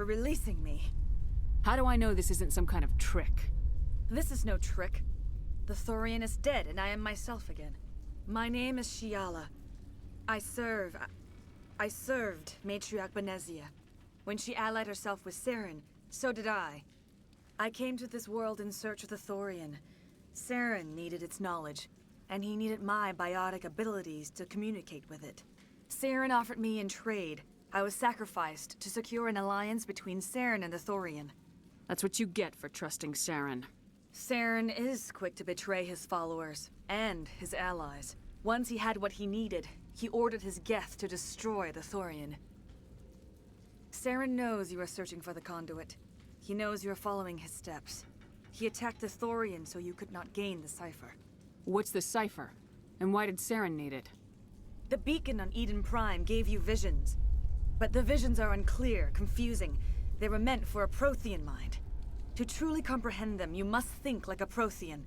releasing me. How do I know this isn't some kind of trick? This is no trick. The Thorian is dead, and I am myself again. My name is Shiala. I served Matriarch Benezia. When she allied herself with Saren, so did I. I came to this world in search of the Thorian. Saren needed its knowledge, and he needed my biotic abilities to communicate with it. Saren offered me in trade. I was sacrificed to secure an alliance between Saren and the Thorian. That's what you get for trusting Saren. Saren is quick to betray his followers, and his allies. Once he had what he needed, he ordered his Geth to destroy the Thorian. Saren knows you are searching for the Conduit. He knows you are following his steps. He attacked the Thorian so you could not gain the cipher. What's the cipher? And why did Saren need it? The beacon on Eden Prime gave you visions. But the visions are unclear, confusing. They were meant for a Prothean mind. To truly comprehend them, you must think like a Prothean.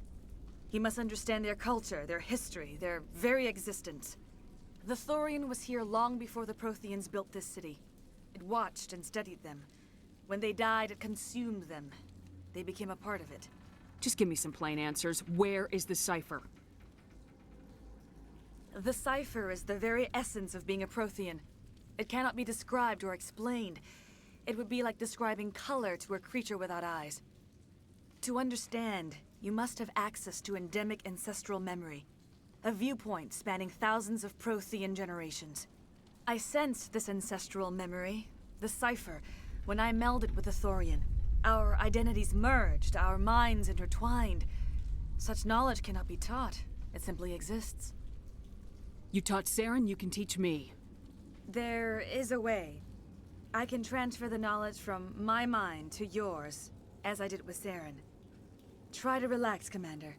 You must understand their culture, their history, their very existence. The Thorian was here long before the Protheans built this city. It watched and studied them. When they died, it consumed them. They became a part of it. Just give me some plain answers. Where is the cipher? The cipher is the very essence of being a Prothean. It cannot be described or explained. It would be like describing color to a creature without eyes. To understand, you must have access to endemic ancestral memory. A viewpoint spanning thousands of Prothean generations. I sensed this ancestral memory, the cipher, when I melded with the Thorian. Our identities merged, our minds intertwined. Such knowledge cannot be taught. It simply exists. You taught Saren, you can teach me. There is a way. I can transfer the knowledge from my mind to yours, as I did with Saren. Try to relax, Commander.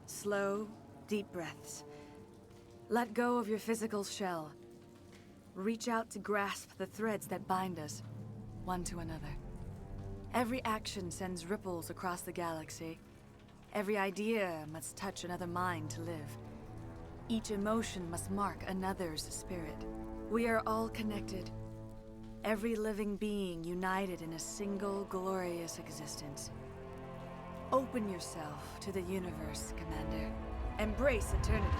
Slow, deep breaths. Let go of your physical shell. Reach out to grasp the threads that bind us, one to another. Every action sends ripples across the galaxy. Every idea must touch another mind to live. Each emotion must mark another's spirit. We are all connected. Every living being united in a single glorious existence. Open yourself to the universe, Commander. Embrace eternity.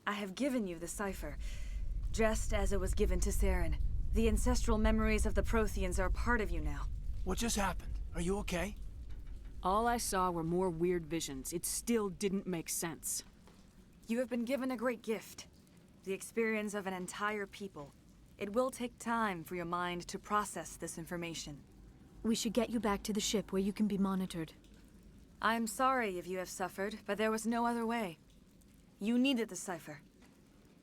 I have given you the cipher, just as it was given to Saren. The ancestral memories of the Protheans are part of you now. What just happened? Are you okay? All I saw were more weird visions. It still didn't make sense. You have been given a great gift. The experience of an entire people. It will take time for your mind to process this information. We should get you back to the ship where you can be monitored. I am sorry if you have suffered, but there was no other way. You needed the cipher.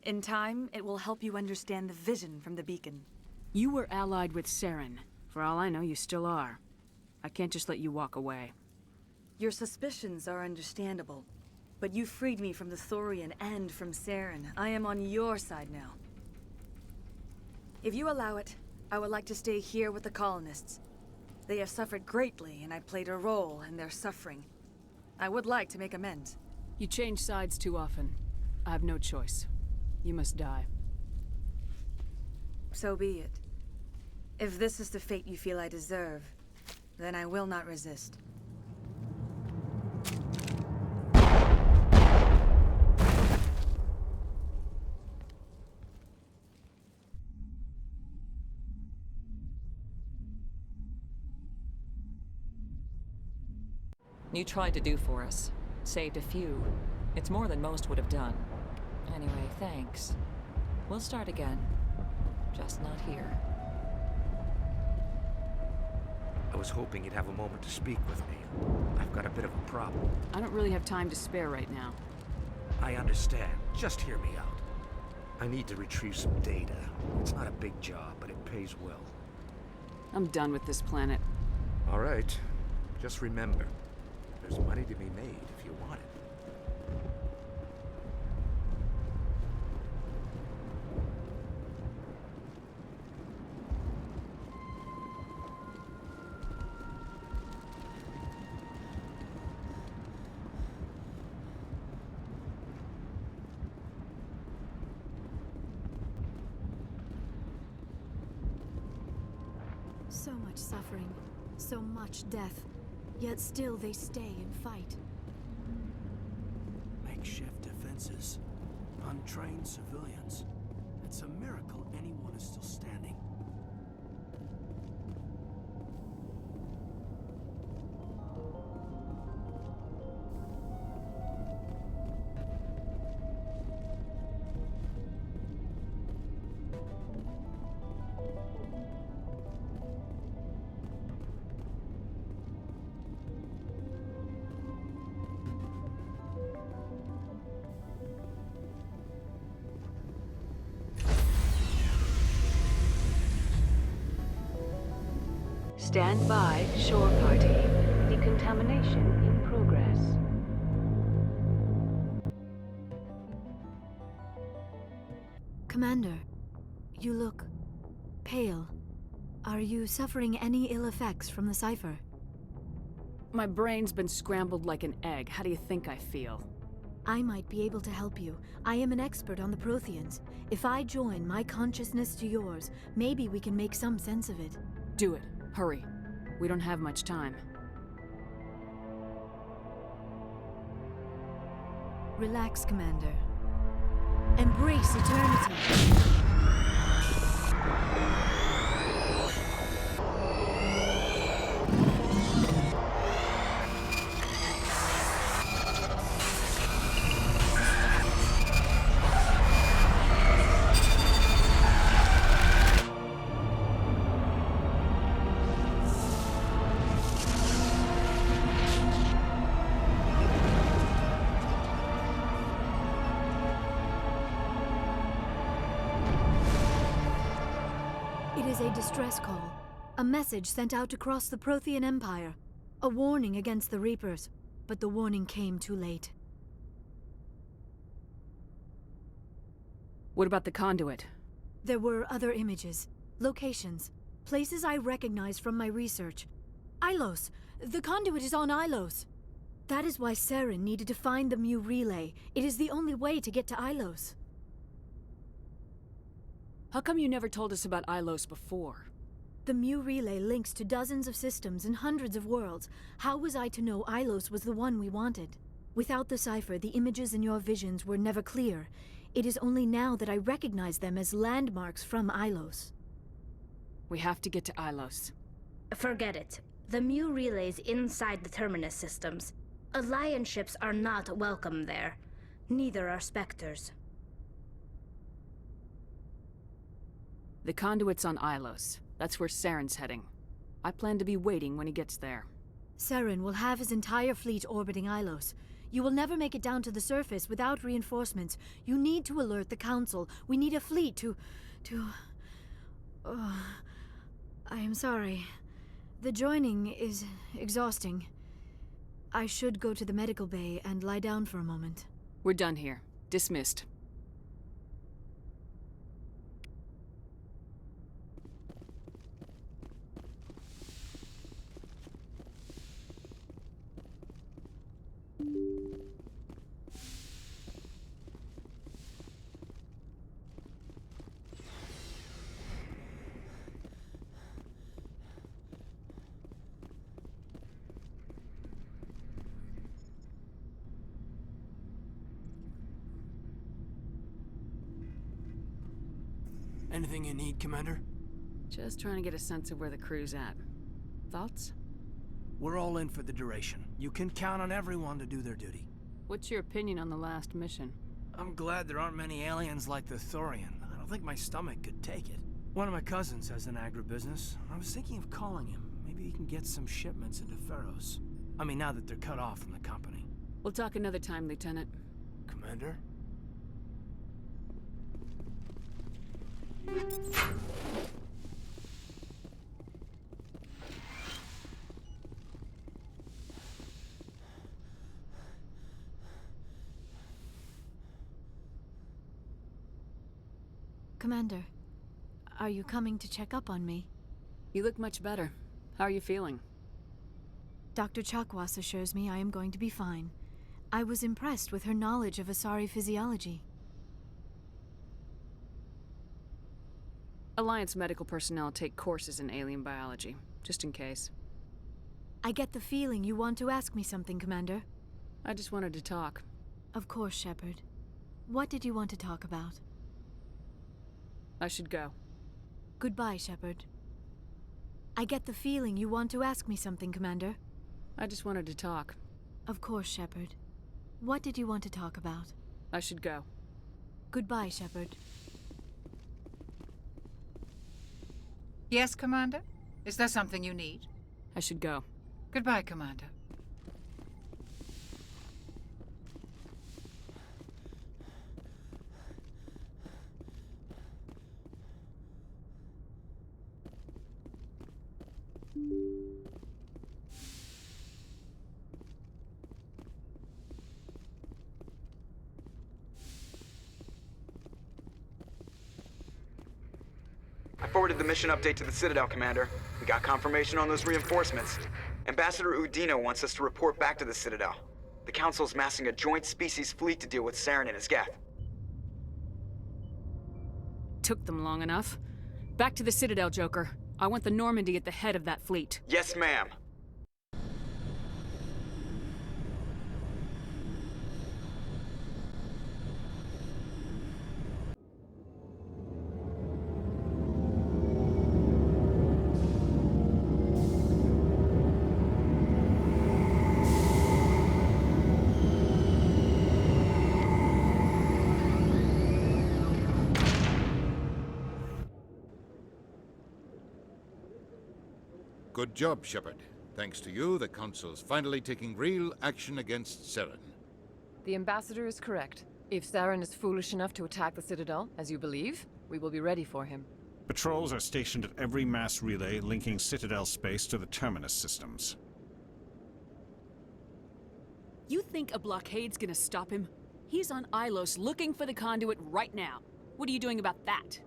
In time, it will help you understand the vision from the beacon. You were allied with Saren. For all I know, you still are. I can't just let you walk away. Your suspicions are understandable. But you freed me from the Thorian and from Saren. I am on your side now. If you allow it, I would like to stay here with the colonists. They have suffered greatly, and I played a role in their suffering. I would like to make amends. You change sides too often. I have no choice. You must die. So be it. If this is the fate you feel I deserve, then I will not resist. You tried to do for us. Saved a few. It's more than most would have done. Anyway, thanks. We'll start again. Just not here. was hoping you'd have a moment to speak with me. I've got a bit of a problem. I don't really have time to spare right now. I understand. Just hear me out. I need to retrieve some data. It's not a big job, but it pays well. I'm done with this planet. All right. Just remember, there's money to be made if you want it. So much suffering, so much death, yet still they stay and fight. Makeshift defenses. Untrained civilians. It's a miracle anyone is still standing. Stand by, shore party. Decontamination in progress. Commander, you look pale. Are you suffering any ill effects from the cipher? My brain's been scrambled like an egg. How do you think I feel? I might be able to help you. I am an expert on the Protheans. If I join my consciousness to yours, maybe we can make some sense of it. Do it. Hurry. We don't have much time. Relax, Commander. Embrace eternity. It is a distress call. A message sent out across the Prothean Empire. A warning against the Reapers. But the warning came too late. What about the conduit? There were other images, locations, places I recognized from my research. Ilos! The conduit is on Ilos! That is why Saren needed to find the Mu relay. It is the only way to get to Ilos. How come you never told us about Ilos before? The Mu relay links to dozens of systems and hundreds of worlds. How was I to know Ilos was the one we wanted? Without the cipher, the images in your visions were never clear. It is only now that I recognize them as landmarks from Ilos. We have to get to Ilos. Forget it. The Mu relay's inside the Terminus systems. Alliance ships are not welcome there. Neither are Spectres. The conduit's on Ilos. That's where Saren's heading. I plan to be waiting when he gets there. Saren will have his entire fleet orbiting Ilos. You will never make it down to the surface without reinforcements. You need to alert the Council. We need a fleet to... Oh, I am sorry. The joining is exhausting. I should go to the medical bay and lie down for a moment. We're done here. Dismissed. Anything you need, Commander? Just trying to get a sense of where the crew's at. Thoughts? We're all in for the duration. You can count on everyone to do their duty. What's your opinion on the last mission? I'm glad there aren't many aliens like the Thorian. I don't think my stomach could take it. One of my cousins has an agribusiness. I was thinking of calling him. Maybe he can get some shipments into Feros. I mean, now that they're cut off from the company. We'll talk another time, Lieutenant. Commander? Commander, are you coming to check up on me? You look much better. How are you feeling? Dr. Chakwas assures me I am going to be fine. I was impressed with her knowledge of Asari physiology. Alliance medical personnel take courses in alien biology, just in case. I get the feeling you want to ask me something, Commander. I just wanted to talk. Of course, Shepard. What did you want to talk about? I should go. Goodbye, Shepard. I get the feeling you want to ask me something, Commander. I just wanted to talk. Of course, Shepard. What did you want to talk about? I should go. Goodbye, Shepard. Yes, Commander? Is there something you need? I should go. Goodbye, Commander. I forwarded the mission update to the Citadel, Commander. We got confirmation on those reinforcements. Ambassador Udina wants us to report back to the Citadel. The Council's massing a joint species fleet to deal with Saren and his Geth. Took them long enough. Back to the Citadel, Joker. I want the Normandy at the head of that fleet. Yes, ma'am. Good job, Shepard. Thanks to you, the Council's finally taking real action against Saren. The Ambassador is correct. If Saren is foolish enough to attack the Citadel, as you believe, we will be ready for him. Patrols are stationed at every mass relay linking Citadel space to the Terminus systems. You think a blockade's gonna stop him? He's on Ilos looking for the conduit right now. What are you doing about that?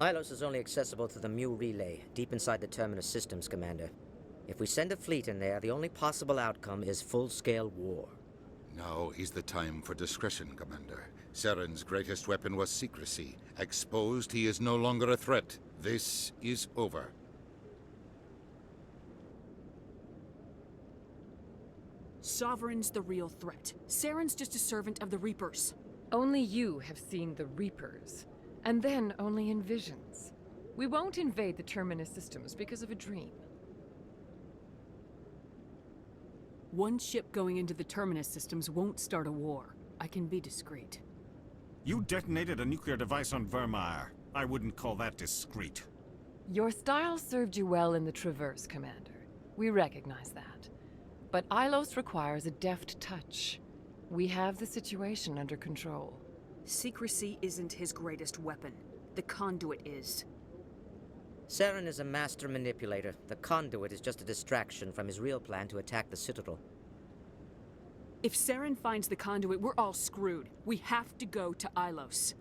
Ilos is only accessible to the Mu relay, deep inside the Terminus systems, Commander. If we send a fleet in there, the only possible outcome is full-scale war. Now is the time for discretion, Commander. Saren's greatest weapon was secrecy. Exposed, he is no longer a threat. This is over. Sovereign's the real threat. Saren's just a servant of the Reapers. Only you have seen the Reapers. And then only in visions. We won't invade the Terminus systems because of a dream. One ship going into the Terminus systems won't start a war. I can be discreet. You detonated a nuclear device on Vermeer. I wouldn't call that discreet. Your style served you well in the Traverse, Commander. We recognize that. But Ilos requires a deft touch. We have the situation under control. Secrecy isn't his greatest weapon. The conduit is. Saren is a master manipulator. The conduit is just a distraction from his real plan to attack the Citadel. If Saren finds the conduit, we're all screwed. We have to go to Ilos.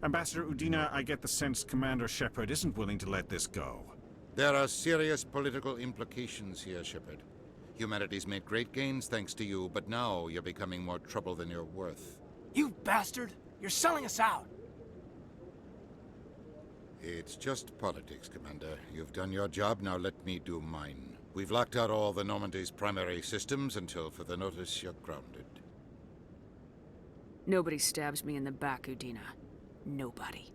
Ambassador Udina, I get the sense Commander Shepard isn't willing to let this go. There are serious political implications here, Shepard. Humanity's made great gains thanks to you, but now you're becoming more trouble than you're worth. You bastard! You're selling us out! It's just politics, Commander. You've done your job, now let me do mine. We've locked out all the Normandy's primary systems until further notice you're grounded. Nobody stabs me in the back, Udina. Nobody.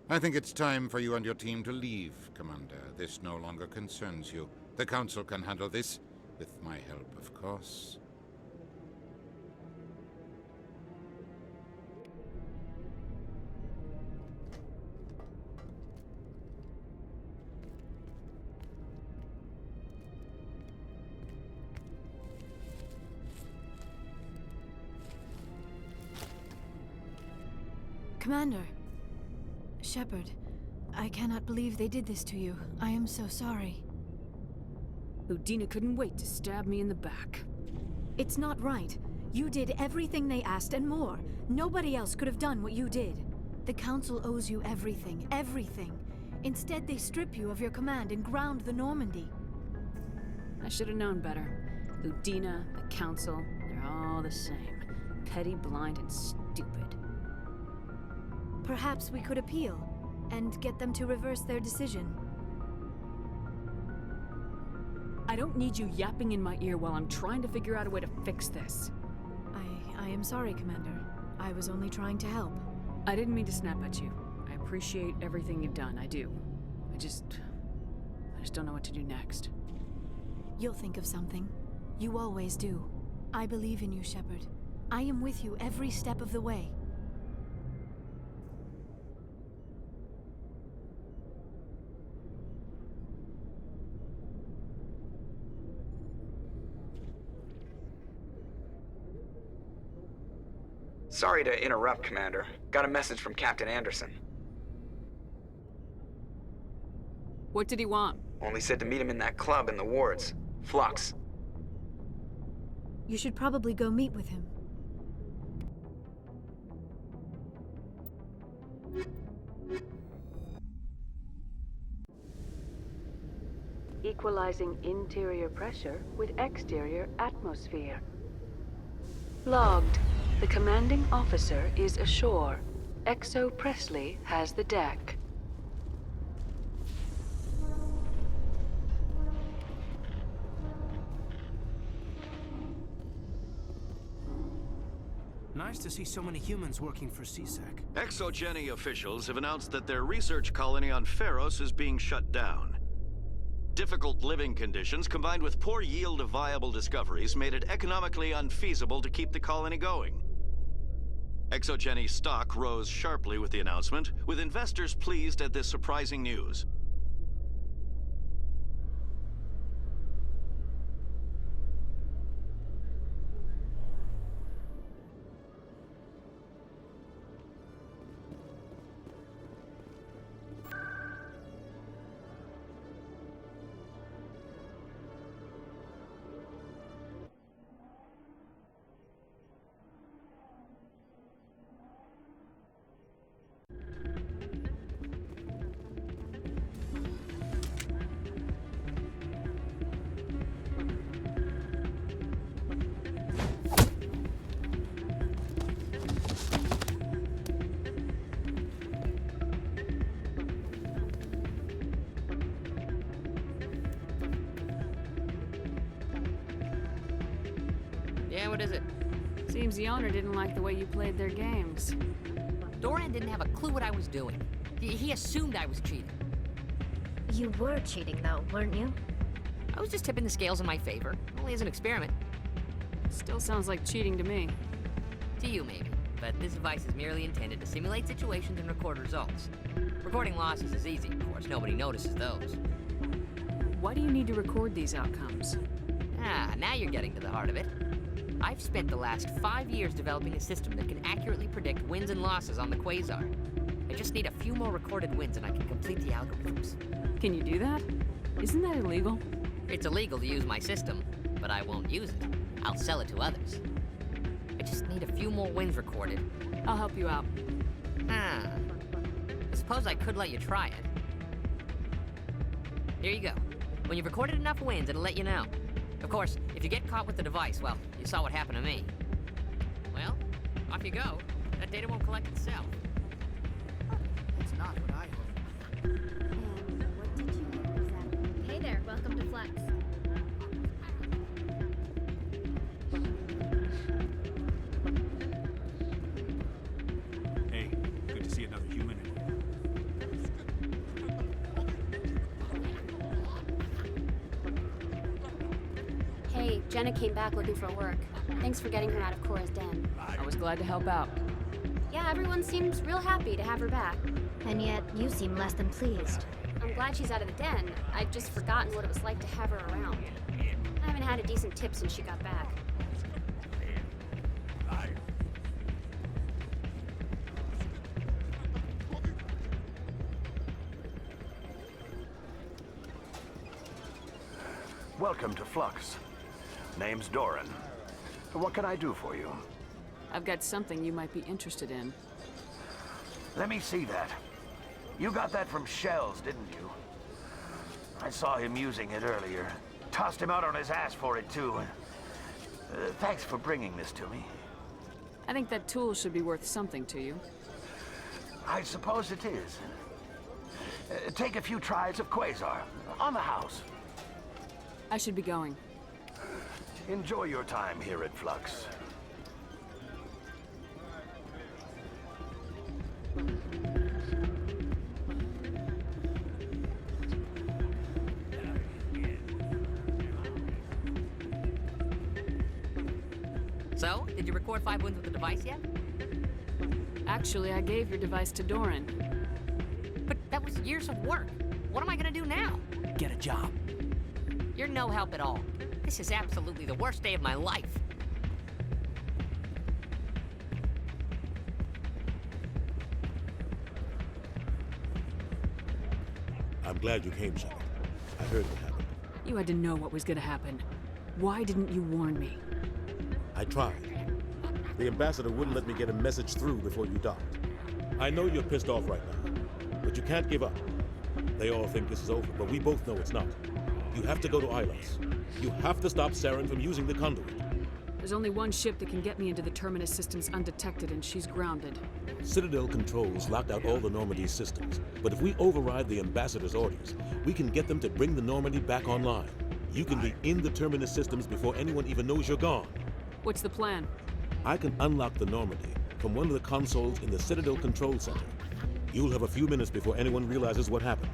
I think it's time for you and your team to leave, Commander. This no longer concerns you. The Council can handle this, with my help, of course. Commander. Shepard, I cannot believe they did this to you. I am so sorry. Udina couldn't wait to stab me in the back. It's not right. You did everything they asked and more. Nobody else could have done what you did. The Council owes you everything, everything. Instead, they strip you of your command and ground the Normandy. I should have known better. Udina, the Council, they're all the same. Petty, blind, and stupid. Perhaps we could appeal, and get them to reverse their decision. I don't need you yapping in my ear while I'm trying to figure out a way to fix this. I am sorry, Commander. I was only trying to help. I didn't mean to snap at you. I appreciate everything you've done, I do. I just don't know what to do next. You'll think of something. You always do. I believe in you, Shepard. I am with you every step of the way. Sorry to interrupt, Commander. Got a message from Captain Anderson. What did he want? Only said to meet him in that club in the wards. Flux. You should probably go meet with him. Equalizing interior pressure with exterior atmosphere. Logged. The commanding officer is ashore. Exo Presley has the deck. Nice to see so many humans working for CSEC. ExoGeni officials have announced that their research colony on Pharos is being shut down. Difficult living conditions combined with poor yield of viable discoveries made it economically unfeasible to keep the colony going. ExoGeni's stock rose sharply with the announcement, with investors pleased at this surprising news. Yeah, what is it? Seems the owner didn't like the way you played their games. Doran didn't have a clue what I was doing. He assumed I was cheating. You were cheating, though, weren't you? I was just tipping the scales in my favor. Only as an experiment. Still sounds like cheating to me. To you, maybe. But this device is merely intended to simulate situations and record results. Recording losses is easy, of course. Nobody notices those. Why do you need to record these outcomes? Ah, now you're getting to the heart of it. I've spent the last 5 years developing a system that can accurately predict wins and losses on the Quasar. I just need a few more recorded wins and I can complete the algorithms. Can you do that? Isn't that illegal? It's illegal to use my system, but I won't use it. I'll sell it to others. I just need a few more wins recorded. I'll help you out. Ah. I suppose I could let you try it. Here you go. When you've recorded enough wins, it'll let you know. Of course, if you get caught with the device, well, you saw what happened to me. Well, off you go. That data won't collect itself. That's not what I hoped. What did you hear exactly? Hey there, welcome to Flex. Hey, good to see another human in here. Hey, Jenna came back looking for work. Thanks for getting her out of Cora's den. I was glad to help out. Yeah, everyone seems real happy to have her back. And yet, you seem less than pleased. I'm glad she's out of the den. I'd just forgotten what it was like to have her around. I haven't had a decent tip since she got back. Welcome to Flux. Name's Doran. What can I do for you? I've got something you might be interested in. Let me see that. You got that from Shells, didn't you? I saw him using it earlier. Tossed him out on his ass for it, too. Thanks for bringing this to me. I think that tool should be worth something to you. I suppose it is. Take a few tries of Quasar. On the house. I should be going. Enjoy your time here at Flux. So, did you record 5 wins with the device yet? Actually, I gave your device to Doran. But that was years of work. What am I gonna do now? Get a job. You're no help at all. This is absolutely the worst day of my life. I'm glad you came, Shepard. I heard what happened. You had to know what was gonna happen. Why didn't you warn me? I tried. The ambassador wouldn't let me get a message through before you docked. I know you're pissed off right now, but you can't give up. They all think this is over, but we both know it's not. You have to go to Ilos. You have to stop Saren from using the conduit. There's only one ship that can get me into the Terminus systems undetected, and she's grounded. Citadel controls locked out all the Normandy's systems, but if we override the ambassador's orders, we can get them to bring the Normandy back online. You can be in the Terminus systems before anyone even knows you're gone. What's the plan? I can unlock the Normandy from one of the consoles in the Citadel Control Center. You'll have a few minutes before anyone realizes what happened.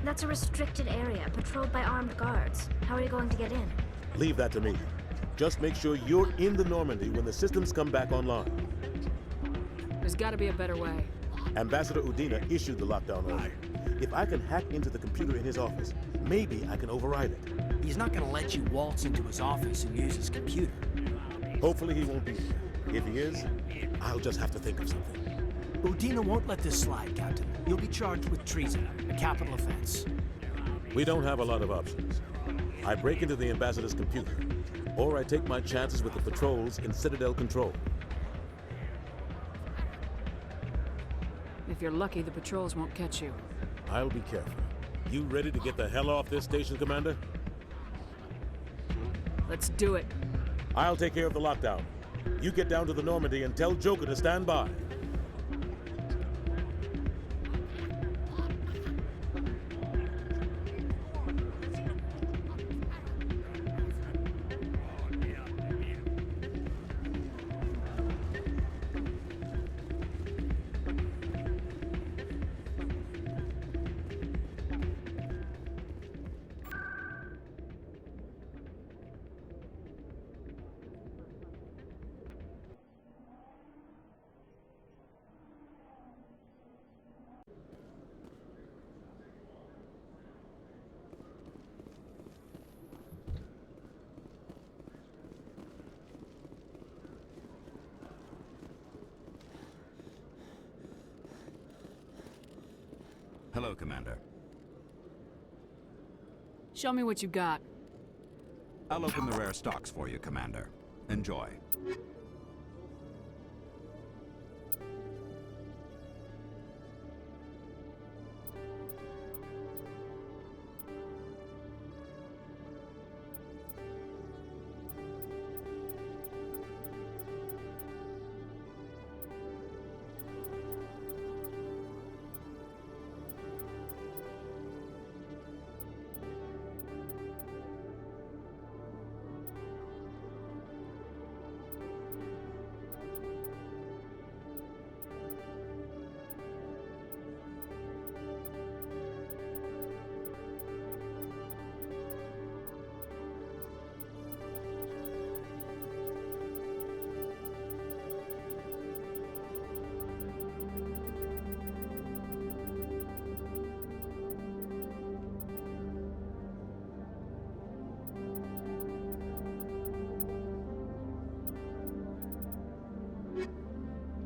That's a restricted area, patrolled by armed guards. How are you going to get in? Leave that to me. Just make sure you're in the Normandy when the systems come back online. There's gotta be a better way. Ambassador Udina issued the lockdown order. If I can hack into the computer in his office, maybe I can override it. He's not gonna let you waltz into his office and use his computer. Hopefully he won't be there. If he is, I'll just have to think of something. Udina won't let this slide, Captain. You'll be charged with treason, a capital offense. We don't have a lot of options. I break into the ambassador's computer, or I take my chances with the patrols in Citadel Control. If you're lucky, the patrols won't catch you. I'll be careful. You ready to get the hell off this station, Commander? Let's do it. I'll take care of the lockdown. You get down to the Normandy and tell Joker to stand by. Hello, Commander. Show me what you got. I'll open the rare stocks for you, Commander. Enjoy.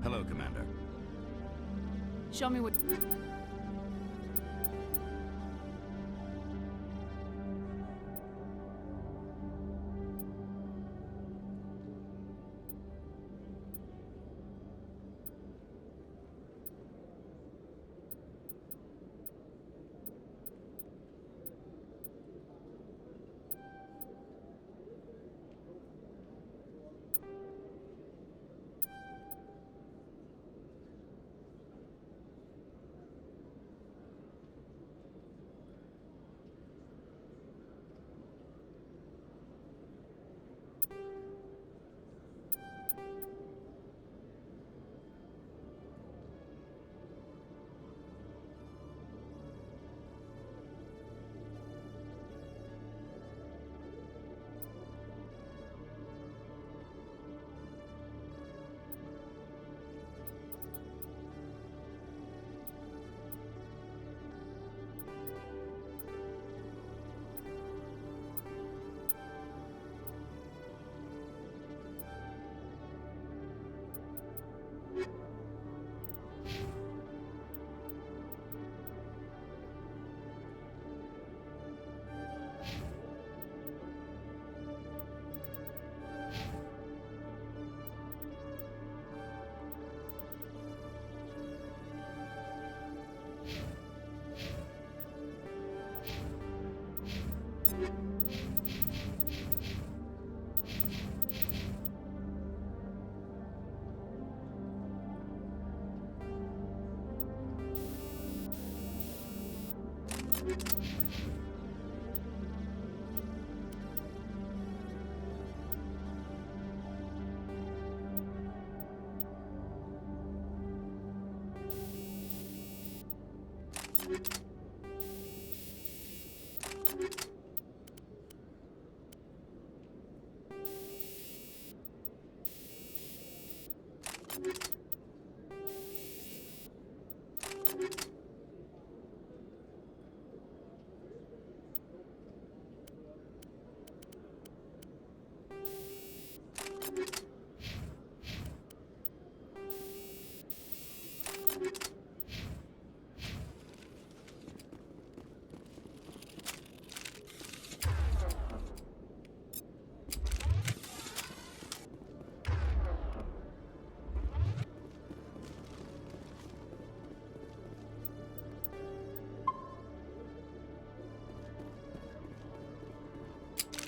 Hello, Commander. Show me what...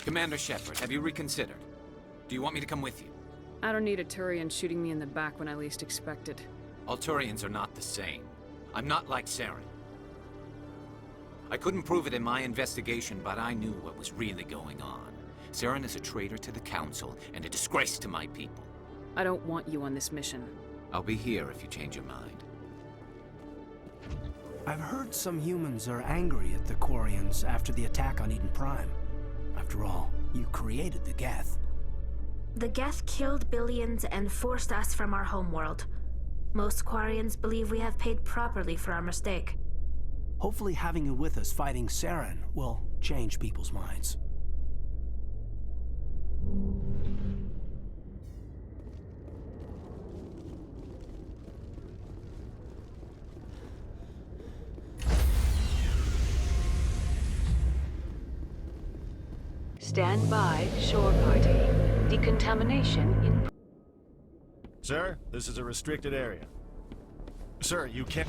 Commander Shepard, have you reconsidered? Do you want me to come with you? I don't need a Turian shooting me in the back when I least expect it. All Turians are not the same. I'm not like Saren. I couldn't prove it in my investigation, but I knew what was really going on. Saren is a traitor to the Council and a disgrace to my people. I don't want you on this mission. I'll be here if you change your mind. I've heard some humans are angry at the Quarians after the attack on Eden Prime. After all, you created the Geth. The Geth killed billions and forced us from our homeworld. Most Quarians believe we have paid properly for our mistake. Hopefully having you with us fighting Saren will change people's minds. Stand by, shore party. Decontamination in... Sir, this is a restricted area. Sir, you can't...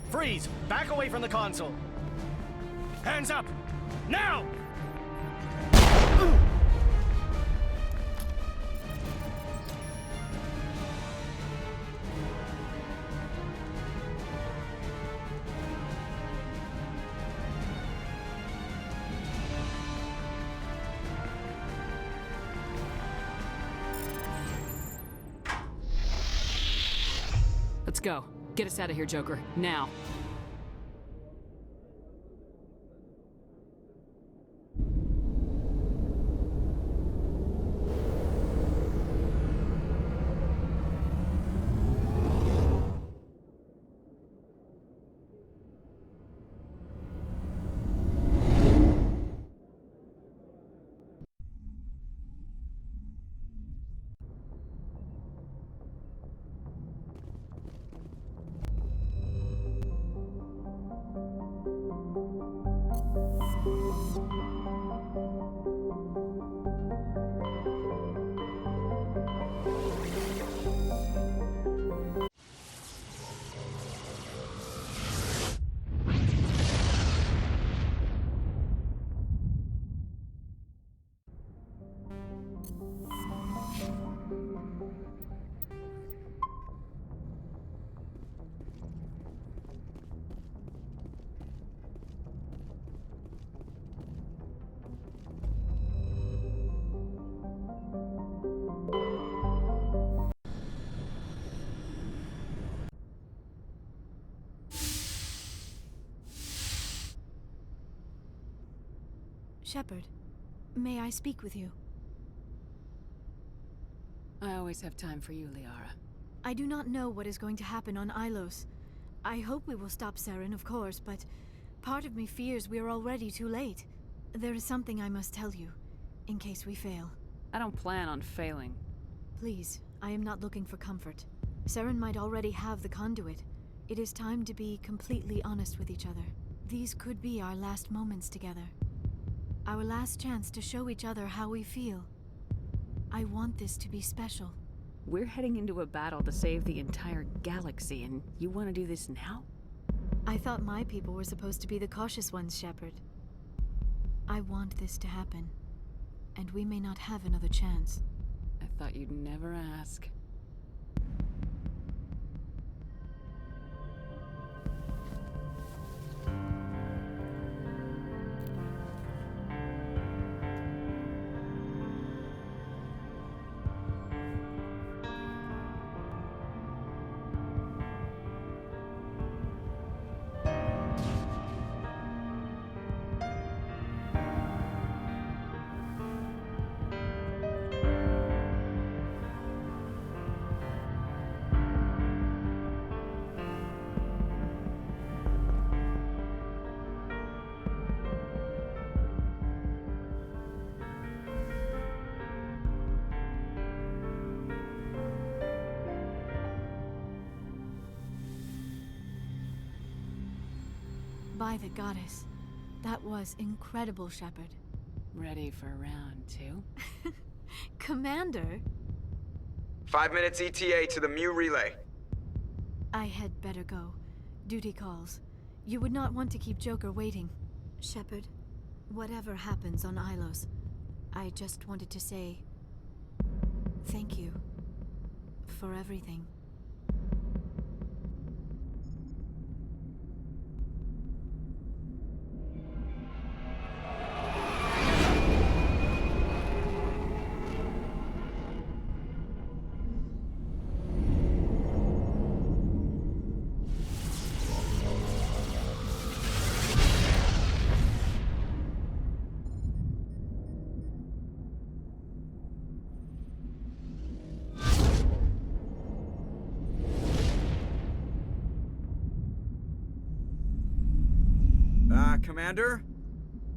Freeze! Back away from the console! Hands up! Now! Let's go. Get us out of here, Joker. Now. Shepard, may I speak with you? I always have time for you, Liara. I do not know what is going to happen on Ilos. I hope we will stop Saren, of course, but part of me fears we are already too late. There is something I must tell you, in case we fail. I don't plan on failing. Please, I am not looking for comfort. Saren might already have the conduit. It is time to be completely honest with each other. These could be our last moments together. Our last chance to show each other how we feel. I want this to be special. We're heading into a battle to save the entire galaxy, and you want to do this now? I thought my people were supposed to be the cautious ones, Shepard. I want this to happen, and we may not have another chance. I thought you'd never ask. By the goddess. That was incredible, Shepard. Ready for round 2? Commander? 5 minutes ETA to the Mu relay. I had better go. Duty calls. You would not want to keep Joker waiting. Shepard, whatever happens on Ilos, I just wanted to say thank you for everything. Commander?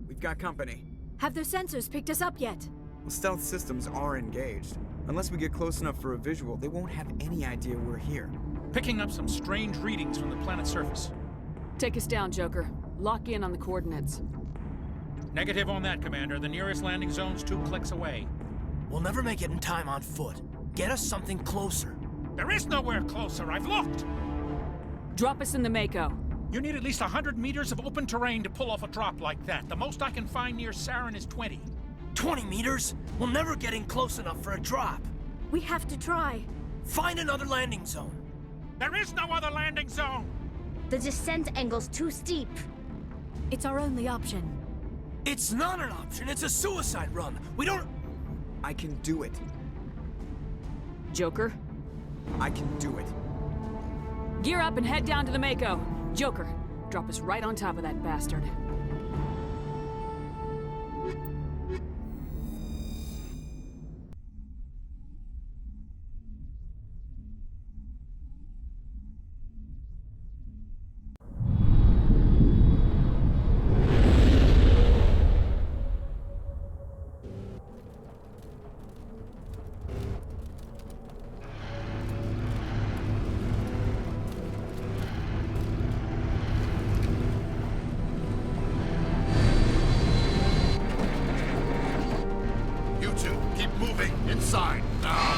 We've got company. Have their sensors picked us up yet? Well, stealth systems are engaged. Unless we get close enough for a visual, they won't have any idea we're here. Picking up some strange readings from the planet's surface. Take us down, Joker. Lock in on the coordinates. Negative on that, Commander. The nearest landing zone's 2 clicks away. We'll never make it in time on foot. Get us something closer. There is nowhere closer. I've looked. Drop us in the Mako. You need at least 100 meters of open terrain to pull off a drop like that. The most I can find near Saren is 20. 20 meters? We'll never get in close enough for a drop. We have to try. Find another landing zone. There is no other landing zone! The descent angle's too steep. It's our only option. It's not an option. It's a suicide run. We don't... I can do it. Joker? I can do it. Gear up and head down to the Mako. Joker, drop us right on top of that bastard. Inside, now!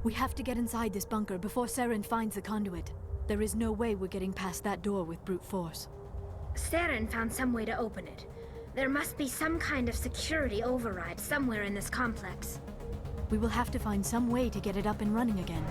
We have to get inside this bunker before Saren finds the conduit. There is no way we're getting past that door with brute force. Saren found some way to open it. There must be some kind of security override somewhere in this complex. We will have to find some way to get it up and running again.